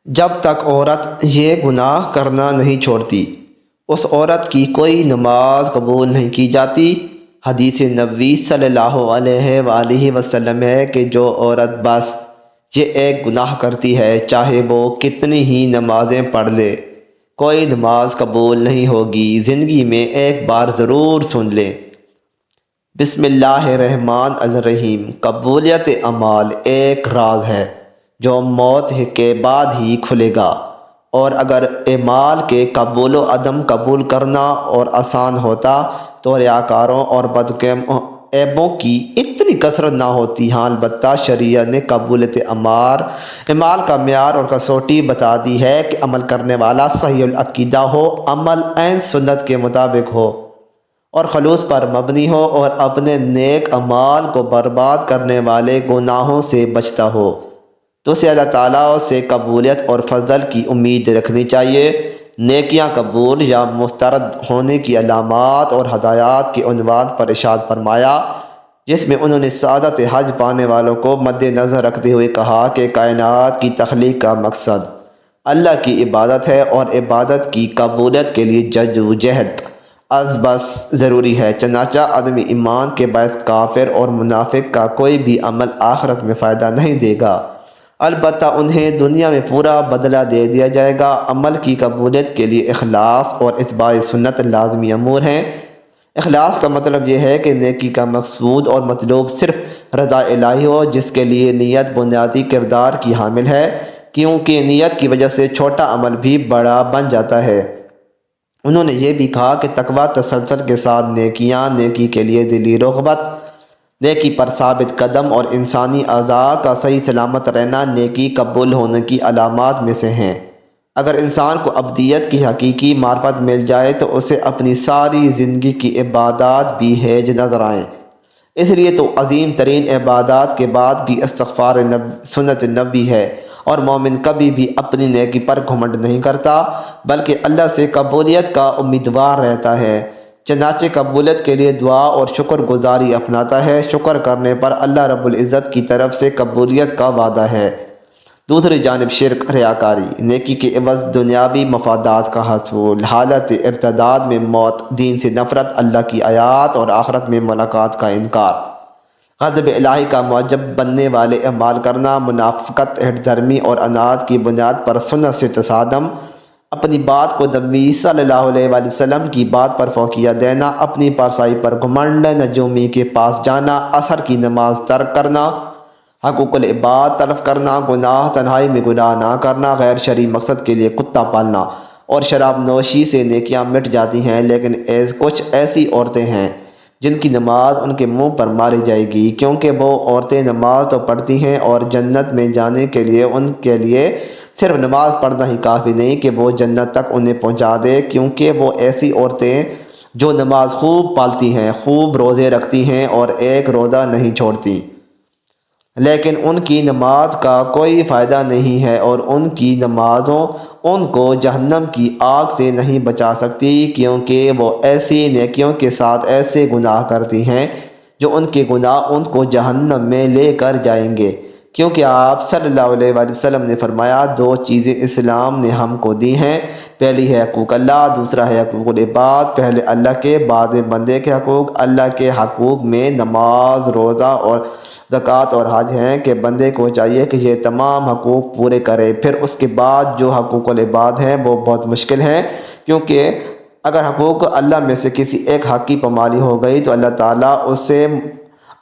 جب تک عورت یہ گناہ کرنا نہیں چھوڑتی اس عورت کی کوئی نماز قبول نہیں کی جاتی۔ حدیث نبوی صلی اللہ علیہ وآلہ وسلم ہے کہ جو عورت بس یہ ایک گناہ کرتی ہے، چاہے وہ کتنی ہی نمازیں پڑھ لے، کوئی نماز قبول نہیں ہوگی۔ زندگی میں ایک بار ضرور سن لیں۔ بسم اللہ الرحمن الرحیم۔ قبولیت اعمال ایک راز ہے جو موت کے بعد ہی کھلے گا، اور اگر اعمال کے قبول و عدم قبول کرنا اور آسان ہوتا تو ریاکاروں اور بدعیبوں کی اتنی کثرت نہ ہوتی۔ ہاں البتہ شریعت نے قبولیت اعمال کا معیار اور کسوٹی بتا دی ہے کہ عمل کرنے والا صحیح العقیدہ ہو، عمل عین سنت کے مطابق ہو اور خلوص پر مبنی ہو، اور اپنے نیک اعمال کو برباد کرنے والے گناہوں سے بچتا ہو، تو اسے اللہ تعالیٰ سے قبولیت اور فضل کی امید رکھنی چاہیے۔ نیکیاں قبول یا مسترد ہونے کی علامات اور ہدایات کے عنوان پر ارشاد فرمایا، جس میں انہوں نے سعادت حج پانے والوں کو مد نظر رکھتے ہوئے کہا کہ کائنات کی تخلیق کا مقصد اللہ کی عبادت ہے، اور عبادت کی قبولیت کے لیے جدوجہد از بس ضروری ہے۔ چنانچہ عدم ایمان کے باعث کافر اور منافق کا کوئی بھی عمل آخرت میں فائدہ نہیں دے گا، البتہ انہیں دنیا میں پورا بدلہ دے دیا جائے گا۔ عمل کی قبولیت کے لیے اخلاص اور اتباع سنت لازمی امور ہیں۔ اخلاص کا مطلب یہ ہے کہ نیکی کا مقصود اور مطلوب صرف رضا الہی ہو، جس کے لیے نیت بنیادی کردار کی حامل ہے، کیونکہ نیت کی وجہ سے چھوٹا عمل بھی بڑا بن جاتا ہے۔ انہوں نے یہ بھی کہا کہ تقویٰ تسلسل کے ساتھ نیکیاں، نیکی کے لیے دلی رغبت، نیکی پر ثابت قدم اور انسانی اعضاء کا صحیح سلامت رہنا نیکی قبول ہونے کی علامات میں سے ہیں۔ اگر انسان کو ابدیت کی حقیقی معرفت مل جائے تو اسے اپنی ساری زندگی کی عبادات بھی ہیج نظر آئیں۔ اس لیے تو عظیم ترین عبادات کے بعد بھی استغفار سنت نبی ہے، اور مومن کبھی بھی اپنی نیکی پر گھمنڈ نہیں کرتا بلکہ اللہ سے قبولیت کا امیدوار رہتا ہے۔ چنانچہ قبولیت کے لیے دعا اور شکر گزاری اپناتا ہے۔ شکر کرنے پر اللہ رب العزت کی طرف سے قبولیت کا وعدہ ہے۔ دوسری جانب شرک، ریاکاری، نیکی کے عوض دنیاوی مفادات کا حصول، حالت ارتداد میں موت، دین سے نفرت، اللہ کی آیات اور آخرت میں ملاقات کا انکار، غضب الہی کا موجب بننے والے اعمال کرنا، منافقت، ہٹ دھرمی اور اناد کی بنیاد پر سنت سے تصادم، اپنی بات کو نبی صلی اللہ علیہ وآلہ وسلم کی بات پر فوقیت دینا، اپنی پارسائی پر گھمنڈ، نجومی کے پاس جانا، عصر کی نماز ترک کرنا، حقوق العباد تلف کرنا، گناہ تنہائی میں گناہ نہ کرنا، غیر شرعی مقصد کے لیے کتا پالنا، اور شراب نوشی سے نیکیاں مٹ جاتی ہیں۔ لیکن کچھ ایسی عورتیں ہیں جن کی نماز ان کے منہ پر ماری جائے گی، کیونکہ وہ عورتیں نماز تو پڑھتی ہیں، اور جنت میں جانے کے لیے ان کے لیے صرف نماز پڑھنا ہی کافی نہیں کہ وہ جنت تک انہیں پہنچا دے، کیونکہ وہ ایسی عورتیں جو نماز خوب پالتی ہیں، خوب روزے رکھتی ہیں اور ایک روزہ نہیں چھوڑتی، لیکن ان کی نماز کا کوئی فائدہ نہیں ہے، اور ان کی نمازوں ان کو جہنم کی آگ سے نہیں بچا سکتی، کیونکہ وہ ایسی نیکیوں کے ساتھ ایسے گناہ کرتی ہیں جو ان کے گناہ ان کو جہنم میں لے کر جائیں گے۔ کیونکہ آپ صلی اللہ علیہ وآلہ وسلم نے فرمایا، دو چیزیں اسلام نے ہم کو دی ہیں، پہلی ہے حقوق اللہ، دوسرا ہے حقوق العباد۔ پہلے اللہ کے، بعد میں بندے کے حقوق۔ اللہ کے حقوق میں نماز، روزہ اور زکوٰۃ اور حج ہیں کہ بندے کو چاہیے کہ یہ تمام حقوق پورے کرے۔ پھر اس کے بعد جو حقوق العباد ہیں وہ بہت مشکل ہیں، کیونکہ اگر حقوق اللہ میں سے کسی ایک حق کی پامالی ہو گئی تو اللہ تعالیٰ اس سے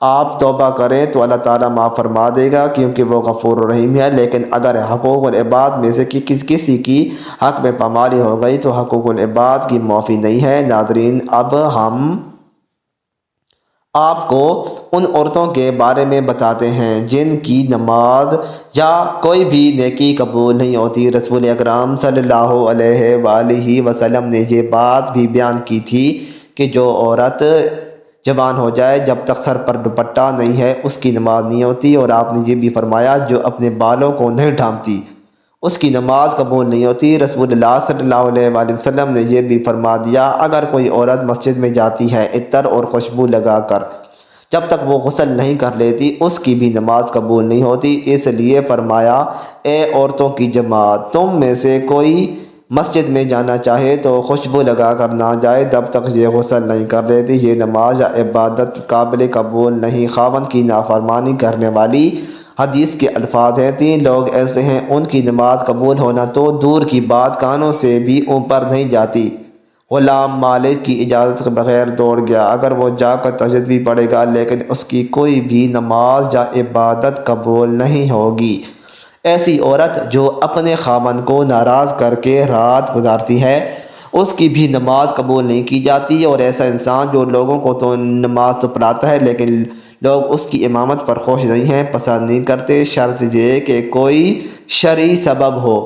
آپ توبہ کریں تو اللہ تعالیٰ معاف فرما دے گا، کیونکہ وہ غفور و رحیم ہے۔ لیکن اگر حقوق العباد میں سے کسی کی حق میں پامالی ہو گئی تو حقوق العباد کی معافی نہیں ہے۔ ناظرین، اب ہم آپ کو ان عورتوں کے بارے میں بتاتے ہیں جن کی نماز یا کوئی بھی نیکی قبول نہیں ہوتی۔ رسول اکرم صلی اللہ علیہ وآلہ وسلم نے یہ بات بھی بیان کی تھی کہ جو عورت جوان ہو جائے جب تک سر پر دوپٹہ نہیں ہے اس کی نماز نہیں ہوتی، اور آپ نے یہ بھی فرمایا جو اپنے بالوں کو نہیں ڈھانپتی اس کی نماز قبول نہیں ہوتی۔ رسول اللہ صلی اللہ علیہ وآلہ وسلم نے یہ بھی فرما دیا، اگر کوئی عورت مسجد میں جاتی ہے عطر اور خوشبو لگا کر جب تک وہ غسل نہیں کر لیتی اس کی بھی نماز قبول نہیں ہوتی۔ اس لیے فرمایا، اے عورتوں کی جماعت، تم میں سے کوئی مسجد میں جانا چاہے تو خوشبو لگا کر نہ جائے جب تک یہ غسل نہیں کر لیتی، یہ نماز یا عبادت قابل قبول نہیں، خاوند کی نافرمانی کرنے والی۔ حدیث کے الفاظ ہیں، 3 لوگ ایسے ہیں ان کی نماز قبول ہونا تو دور کی بات کانوں سے بھی اوپر نہیں جاتی۔ غلام مالک کی اجازت کے بغیر دوڑ گیا، اگر وہ جا کر تہجد بھی پڑھے گا لیکن اس کی کوئی بھی نماز یا عبادت قبول نہیں ہوگی۔ ایسی عورت جو اپنے خاوند کو ناراض کر کے رات گزارتی ہے اس کی بھی نماز قبول نہیں کی جاتی، اور ایسا انسان جو لوگوں کو تو نماز تو پڑھاتا ہے لیکن لوگ اس کی امامت پر خوش نہیں ہیں، پسند نہیں کرتے، شرط یہ کہ کوئی شرعی سبب ہو۔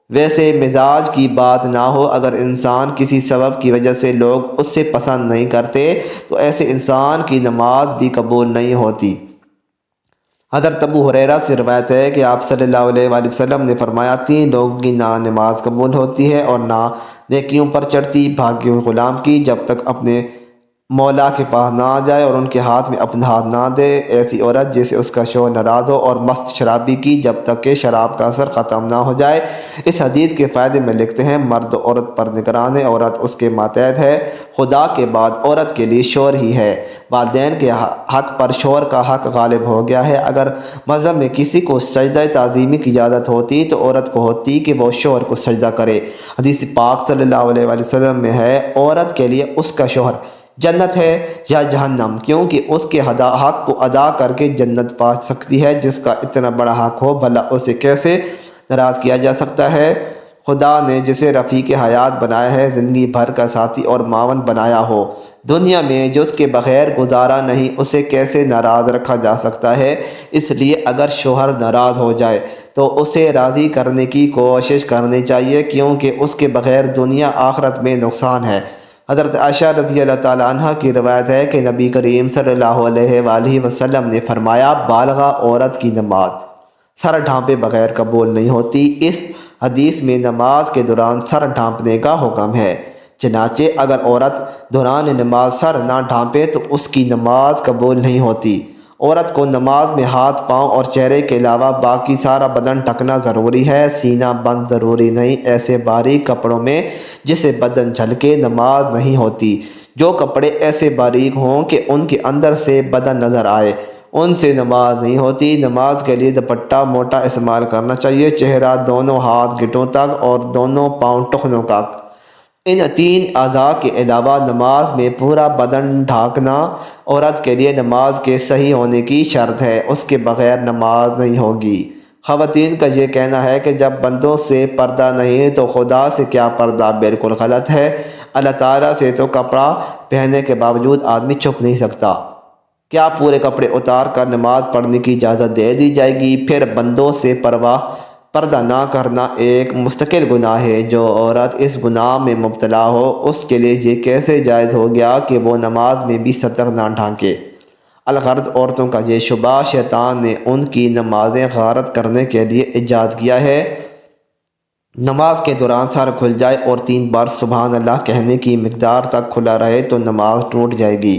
ویسے مزاج کی بات نہ ہو، اگر انسان کسی سبب کی وجہ سے لوگ اس سے پسند نہیں کرتے تو ایسے انسان کی نماز بھی قبول نہیں ہوتی۔ حضرت ابو ہریرہ سے روایت ہے کہ آپ صلی اللہ علیہ وآلہ وسلم نے فرمایا، 3 لوگوں کی نہ نماز قبول ہوتی ہے اور نہ نیکیوں پر چڑھتی، بھاگے ہوئے غلام کی جب تک اپنے مولا کے پاس نہ جائے اور ان کے ہاتھ میں اپنا ہاتھ نہ دے، ایسی عورت جسے اس کا شوہر ناراض ہو، اور مست شرابی کی جب تک کہ شراب کا اثر ختم نہ ہو جائے۔ اس حدیث کے فائدے میں لکھتے ہیں، مرد عورت پر نگران ہے، عورت اس کے ماتحت ہے، خدا کے بعد عورت کے لیے شوہر ہی ہے، والدین کے حق پر شوہر کا حق غالب ہو گیا ہے۔ اگر مذہب میں کسی کو سجدہ تعظیمی کی اجازت ہوتی تو عورت کو ہوتی کہ وہ شوہر کو سجدہ کرے۔ حدیث پاک صلی اللہ علیہ وآلہ وسلم میں ہے، عورت کے لیے اس کا شوہر جنت ہے یا جہنم، کیونکہ اس کے حق کو ادا کر کے جنت پا سکتی ہے۔ جس کا اتنا بڑا حق ہو بھلا اسے کیسے ناراض کیا جا سکتا ہے؟ خدا نے جسے رفیق حیات بنایا ہے، زندگی بھر کا ساتھی اور معاون بنایا ہو، دنیا میں جو اس کے بغیر گزارا نہیں، اسے کیسے ناراض رکھا جا سکتا ہے؟ اس لیے اگر شوہر ناراض ہو جائے تو اسے راضی کرنے کی کوشش کرنی چاہیے، کیونکہ اس کے بغیر دنیا آخرت میں نقصان ہے۔ حضرت عائشہ رضی اللہ تعالی عنہ کی روایت ہے کہ نبی کریم صلی اللہ علیہ وآلہ وسلم نے فرمایا، بالغہ عورت کی نماز سر ڈھانپے بغیر قبول نہیں ہوتی۔ اس حدیث میں نماز کے دوران سر ڈھانپنے کا حکم ہے، چنانچہ اگر عورت دوران نماز سر نہ ڈھانپے تو اس کی نماز قبول نہیں ہوتی۔ عورت کو نماز میں ہاتھ، پاؤں اور چہرے کے علاوہ باقی سارا بدن ڈھکنا ضروری ہے، سینہ بند ضروری نہیں۔ ایسے باریک کپڑوں میں جس سے بدن جھلکے نماز نہیں ہوتی۔ جو کپڑے ایسے باریک ہوں کہ ان کے اندر سے بدن نظر آئے، ان سے نماز نہیں ہوتی۔ نماز کے لیے دوپٹہ موٹا استعمال کرنا چاہیے، چہرہ، دونوں ہاتھ گھٹنوں تک اور دونوں پاؤں ٹخنوں تک۔ ان 3 اعضاء کے علاوہ نماز میں پورا بدن ڈھانکنا عورت کے لیے نماز کے صحیح ہونے کی شرط ہے، اس کے بغیر نماز نہیں ہوگی۔ خواتین کا یہ کہنا ہے کہ جب بندوں سے پردہ نہیں تو خدا سے کیا پردہ، بالکل غلط ہے۔ اللہ تعالیٰ سے تو کپڑا پہننے کے باوجود آدمی چھپ نہیں سکتا، کیا پورے کپڑے اتار کر نماز پڑھنے کی اجازت دے دی جائے گی؟ پھر بندوں سے پردہ نہ کرنا ایک مستقل گناہ ہے۔ جو عورت اس گناہ میں مبتلا ہو اس کے لیے یہ کیسے جائز ہو گیا کہ وہ نماز میں بھی سطر نہ ڈھانکے؟ الغرض عورتوں کا یہ شبہ شیطان نے ان کی نمازیں غارت کرنے کے لیے ایجاد کیا ہے۔ نماز کے دوران سر کھل جائے اور 3 بار سبحان اللہ کہنے کی مقدار تک کھلا رہے تو نماز ٹوٹ جائے گی،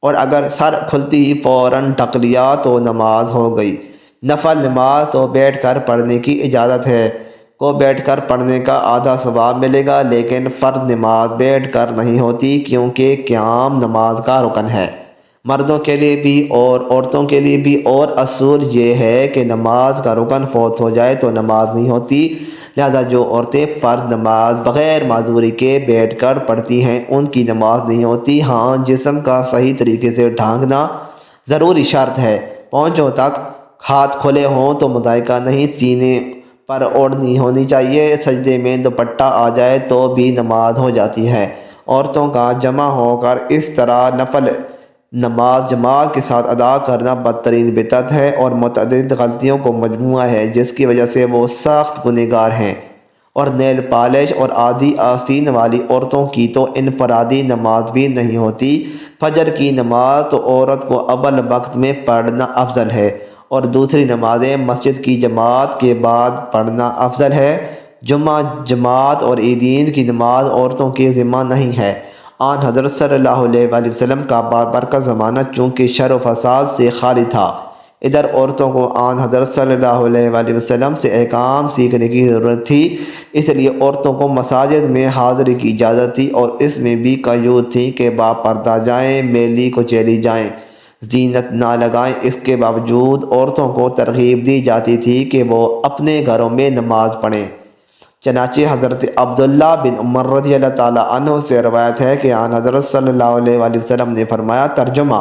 اور اگر سر کھلتی ہی فوراً ڈھک لیا تو نماز ہو گئی۔ نفل نماز تو بیٹھ کر پڑھنے کی اجازت ہے، کو بیٹھ کر پڑھنے کا آدھا ثواب ملے گا، لیکن فرض نماز بیٹھ کر نہیں ہوتی، کیونکہ قیام نماز کا رکن ہے، مردوں کے لیے بھی اور عورتوں کے لیے بھی، اور اصول یہ ہے کہ نماز کا رکن فوت ہو جائے تو نماز نہیں ہوتی۔ لہذا جو عورتیں فرض نماز بغیر معذوری کے بیٹھ کر پڑھتی ہیں ان کی نماز نہیں ہوتی۔ ہاں، جسم کا صحیح طریقے سے ڈھانکنا ضروری شرط ہے، پونچھوں تک ہاتھ کھلے ہوں تو مضائقہ نہیں، سینے پر اوڑھنی ہونی چاہیے، سجدے میں دوپٹہ آ جائے تو بھی نماز ہو جاتی ہے۔ عورتوں کا جمع ہو کر اس طرح نفل نماز جماعت کے ساتھ ادا کرنا بدترین بدعت ہے اور متعدد غلطیوں کو مجموعہ ہے، جس کی وجہ سے وہ سخت گنہگار ہیں۔ اور نیل پالش اور آدھی آستین والی عورتوں کی تو انفرادی نماز بھی نہیں ہوتی۔ فجر کی نماز تو عورت کو اول وقت میں پڑھنا افضل ہے، اور دوسری نمازیں مسجد کی جماعت کے بعد پڑھنا افضل ہے۔ جمعہ جماعت اور عیدین کی نماز عورتوں کے ذمہ نہیں ہے۔ آن حضرت صلی اللہ علیہ وآلہ وسلم کا بار کا زمانہ چونکہ شر و فساد سے خالی تھا، ادھر عورتوں کو آن حضرت صلی اللہ علیہ وآلہ وسلم سے احکام سیکھنے کی ضرورت تھی، اس لیے عورتوں کو مساجد میں حاضری کی اجازت تھی، اور اس میں بھی قیود تھی کہ با پردہ جائیں، میلی کو چیلی جائیں، زینت نہ لگائیں۔ اس کے باوجود عورتوں کو ترغیب دی جاتی تھی کہ وہ اپنے گھروں میں نماز پڑھیں۔ چنانچہ حضرت عبداللہ بن عمر رضی اللہ تعالیٰ عنہ سے روایت ہے کہ آن حضرت صلی اللہ علیہ وآلہ وسلم نے فرمایا، ترجمہ: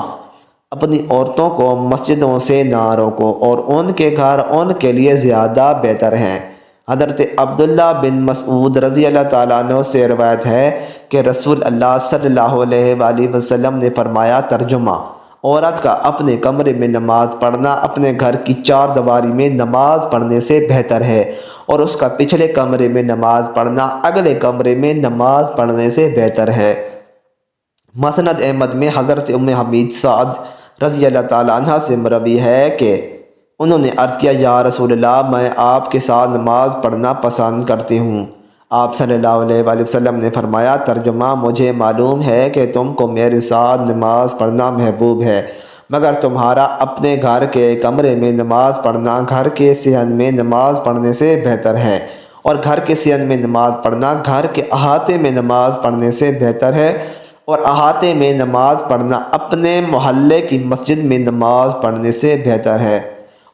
اپنی عورتوں کو مسجدوں سے نہ روکو، اور ان کے گھر ان کے لیے زیادہ بہتر ہیں۔ حضرت عبداللہ بن مسعود رضی اللہ تعالیٰ عنہ سے روایت ہے کہ رسول اللہ صلی اللہ علیہ وآلہ وسلم نے فرمایا، ترجمہ: عورت کا اپنے کمرے میں نماز پڑھنا اپنے گھر کی چار دیواری میں نماز پڑھنے سے بہتر ہے، اور اس کا پچھلے کمرے میں نماز پڑھنا اگلے کمرے میں نماز پڑھنے سے بہتر ہے۔ مسند احمد میں حضرت ام حبیب سعد رضی اللہ تعالیٰ عنہ سے مروی ہے کہ انہوں نے عرض کیا، یا رسول اللہ، میں آپ کے ساتھ نماز پڑھنا پسند کرتی ہوں۔ آپ صلی اللہ علیہ وآلہ وسلم نے فرمایا، ترجمہ: مجھے معلوم ہے کہ تم کو میرے ساتھ نماز پڑھنا محبوب ہے، مگر تمہارا اپنے گھر کے کمرے میں نماز پڑھنا گھر کے صحن میں نماز پڑھنے سے بہتر ہے، اور گھر کے صحن میں نماز پڑھنا گھر کے احاطے میں نماز پڑھنے سے بہتر ہے، اور احاطے میں نماز پڑھنا اپنے محلے کی مسجد میں نماز پڑھنے سے بہتر ہے،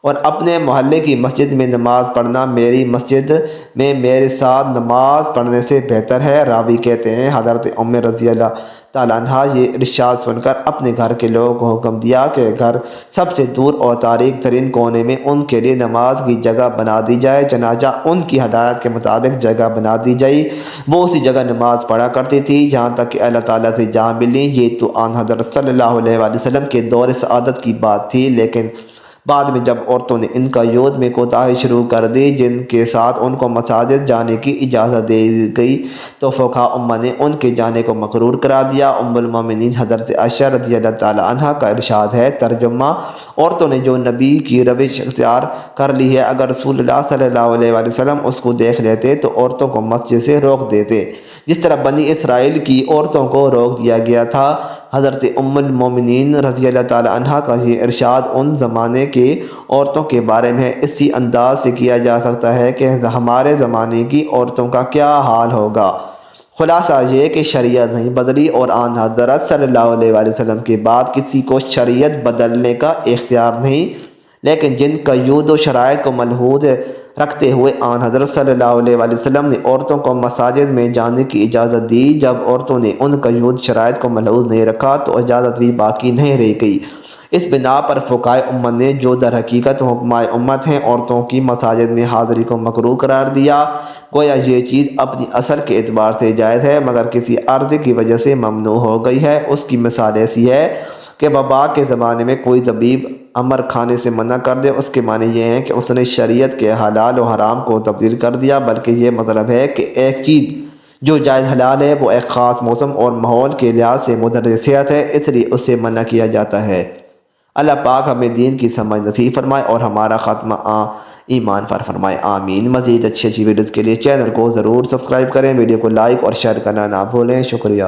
اور اپنے محلے کی مسجد میں نماز پڑھنا میری مسجد میں میرے ساتھ نماز پڑھنے سے بہتر ہے۔ راوی کہتے ہیں، حضرت ام رضی اللہ تعالیٰ عنہ یہ ارشاد سن کر اپنے گھر کے لوگوں کو حکم دیا کہ گھر سب سے دور اور تاریک ترین کونے میں ان کے لیے نماز کی جگہ بنا دی جائے۔ چنانچہ ان کی ہدایت کے مطابق جگہ بنا دی گئی، وہ اسی جگہ نماز پڑھا کرتی تھی جہاں تک کہ اللہ تعالیٰ سے جا ملی۔ یہ تو آن حضرت صلی اللہ علیہ وآلہ وسلم کے دور سعادت کی بات تھی، لیکن بعد میں جب عورتوں نے ان قیود میں کوتاہی شروع کر دی جن کے ساتھ ان کو مساجد جانے کی اجازت دی گئی، تو فقہاء امہ نے ان کے جانے کو مکروہ قرار دیا۔ ام المومنین حضرت عائشہ رضی اللہ تعالی عنہا کا ارشاد ہے، ترجمہ: عورتوں نے جو نبی کی روش اختیار کر لی ہے، اگر رسول اللہ صلی اللہ علیہ وآلہ وسلم اس کو دیکھ لیتے تو عورتوں کو مسجد سے روک دیتے، جس طرح بنی اسرائیل کی عورتوں کو روک دیا گیا تھا۔ حضرت ام المومنین رضی اللہ تعالی عنہ کا یہ ارشاد ان زمانے کی عورتوں کے بارے میں اسی انداز سے کیا جا سکتا ہے کہ ہمارے زمانے کی عورتوں کا کیا حال ہوگا۔ خلاصہ یہ کہ شریعت نہیں بدلی، اور آن حضرت صلی اللہ علیہ وآلہ وسلم کے بعد کسی کو شریعت بدلنے کا اختیار نہیں، لیکن جن قیود و شرائط کو ملحوظ رکھتے ہوئے آن حضرت صلی اللہ علیہ وآلہ وسلم نے عورتوں کو مساجد میں جانے کی اجازت دی، جب عورتوں نے ان قیود شرائط کو ملحوظ نہیں رکھا تو اجازت بھی باقی نہیں رہ گئی۔ اس بنا پر فقہائے امت نے، جو در حقیقت حکمائے امت ہیں، عورتوں کی مساجد میں حاضری کو مکروہ قرار دیا۔ گویا یہ چیز اپنی اصل کے اعتبار سے جائز ہے، مگر کسی عرض کی وجہ سے ممنوع ہو گئی ہے۔ اس کی مثال ایسی ہے کہ وبا کے زمانے میں کوئی طبیب امر کھانے سے منع کر دے، اس کے معنی یہ ہے کہ اس نے شریعت کے حلال و حرام کو تبدیل کر دیا، بلکہ یہ مطلب ہے کہ ایک چیز جو جائز حلال ہے وہ ایک خاص موسم اور ماحول کے لحاظ سے مضر صحت ہے، اس لیے اس سے منع کیا جاتا ہے۔ اللہ پاک ہمیں دین کی سمجھ نصیب فرمائے اور ہمارا خاتمہ ایمان پر فرمائے، آمین۔ مزید اچھی ویڈیوز کے لیے چینل کو ضرور سبسکرائب کریں، ویڈیو کو لائک اور شیئر کرنا نہ بھولیں۔ شکریہ۔